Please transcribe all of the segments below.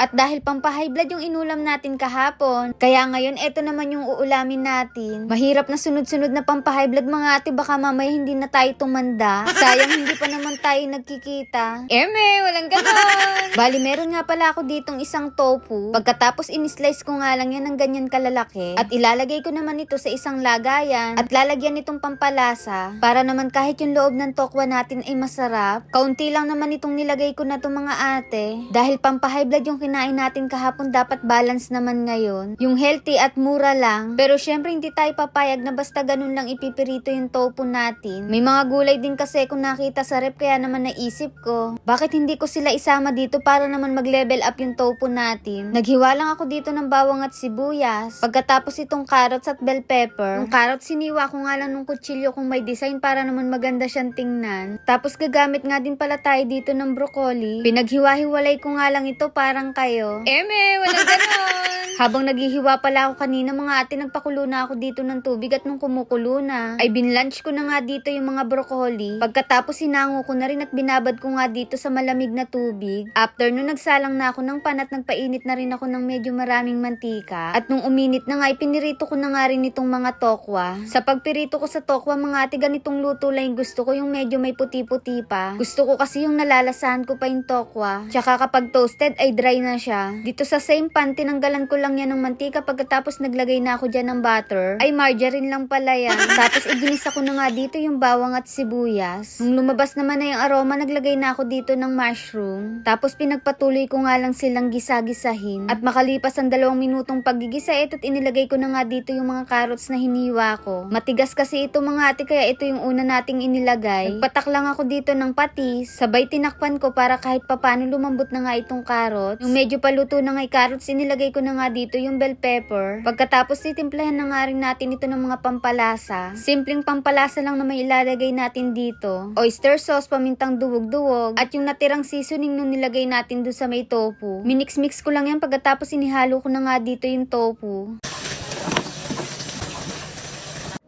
At dahil pampahay blood yung inulam natin kahapon, kaya ngayon eto naman yung uulamin natin. Mahirap na sunod-sunod na pampahay blood mga ate, baka mamaya hindi na tayo tumanda. Sayang hindi pa naman tayo nagkikita. Walang ganon. Bali, meron nga pala ako ditong isang tofu. Pagkatapos in-slice ko nga lang yan ng ganyan kalalaki. At ilalagay ko naman ito sa isang lagayan at lalagyan itong pampalasa para naman kahit yung loob ng tokwa natin ay masarap. Kaunti lang naman itong nilagay ko na to mga ate. Dahil pampahay blood yung kinain natin kahapon, dapat balance naman ngayon. Yung healthy at mura lang. Pero syempre hindi tayo papayag na basta ganun lang ipipirito yung tofu natin. May mga gulay din kasi kung nakita sa rep, kaya naman naisip ko, bakit hindi ko sila isama dito para naman mag-level up yung tofu natin. Naghiwa lang ako dito ng bawang at sibuyas. Pagkatapos itong carrots at bell pepper. Yung carrots siniwa ko nga lang ng kutsilyo kung may design para naman maganda siyang tingnan. Tapos gagamit nga din pala tayo dito ng broccoli. Pinaghiwa-hiwalay ko nga lang ito parang kayo. Walang ganon. Habang naghihiwa pala ako kanina mga ate, nagpakulo na ako dito ng tubig at nung kumukulo na, ay binlunch ko na nga dito yung mga broccoli. Pagkatapos sinango ko na rin at binabad ko nga dito sa malamig na tubig. After nun nagsalang na ako ng pan at nagpainit na rin ako ng medyo maraming mantika. At nung uminit na nga, ipinirito ko na nga rin itong mga tokwa. Sa pagpirito ko sa tokwa mga ate, ganitong luto lang gusto ko, yung medyo may puti-puti pa. Gusto ko kasi yung nalalasahan ko pa yung tokwa. Tsaka kapag toasted ay dry na siya. Dito sa same pan, tinanggalan ko lang yan ng mantika. Pagkatapos naglagay na ako dyan ng butter. Ay margarine lang pala yan. Tapos iginisa ko na nga dito yung bawang at sibuyas. Nung lumabas naman na yung aroma, naglagay na ako dito ng mushroom. Tapos pinagpatuloy ko nga lang silang gisa-gisahin. At makalipas ang 2 minutong paggigisa, ito't inilagay ko na nga dito yung mga carrots na hiniwa ko. Matigas kasi ito mga ate, kaya ito yung una nating inilagay. Nagpatak lang ako dito ng patis. Sabay tinakpan ko para kahit papano lumambot na nga itong carrots. Yung medyo paluto na nga yung carrots, inilagay ko na nga dito yung bell pepper. Pagkatapos titimplahan na nga rin natin ito ng mga pampalasa. Simpleng pampalasa lang na may ilalagay natin dito. Oyster sauce, pamintang duwog-duwog, at yung natirang seasoning nung nilagay natin doon sa may tofu. Minix-mix ko lang yan, pagkatapos inihalo ko na nga dito yung tofu.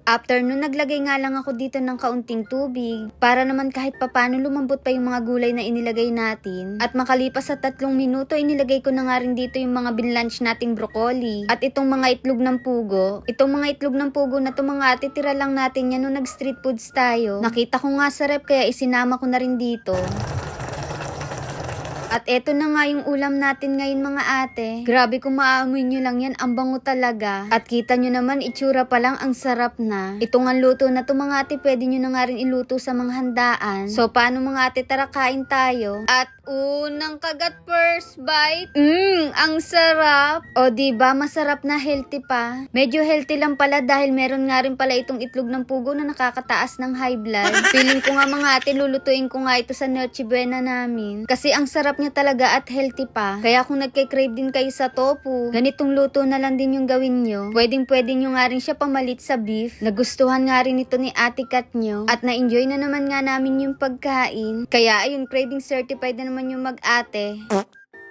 After nun, naglagay nga lang ako dito ng kaunting tubig para naman kahit papano lumambot pa yung mga gulay na inilagay natin. At makalipas sa 3 minuto, inilagay ko na nga rin dito yung mga binlunch nating broccoli at itong mga itlog ng pugo. Itong mga itlog ng pugo na to mga ate, tira lang natin yan nung nag-street foods tayo. Nakita ko nga sa rep, kaya isinama ko na rin dito. At eto na nga yung ulam natin ngayon mga ate. Grabe kung maaamoy nyo lang yan, ang bango talaga. At kita nyo naman, itsura pa lang, ang sarap na. Ito nga luto na to mga ate, pwede nyo na nga rin iluto sa mga handaan. So paano mga ate, tara kain tayo. At unang kagat, first bite. Ang sarap. O diba, masarap na, healthy pa. Medyo healthy lang pala dahil meron nga rin pala itong itlog ng pugo na nakakataas ng high blood. Feeling ko nga mga ate, lulutuin ko nga ito sa Noche Buena namin. Kasi ang sarap niya talaga at healthy pa. Kaya kung nagke-crave din kayo sa tofu, ganitong luto na lang din yung gawin nyo. Pwede nyo nga rin siya pamalit sa beef. Nagustuhan nga rin ito ni Ate Kat nyo. At na-enjoy na naman nga namin yung pagkain. Kaya ayun, craving certified na naman yung mag-ate.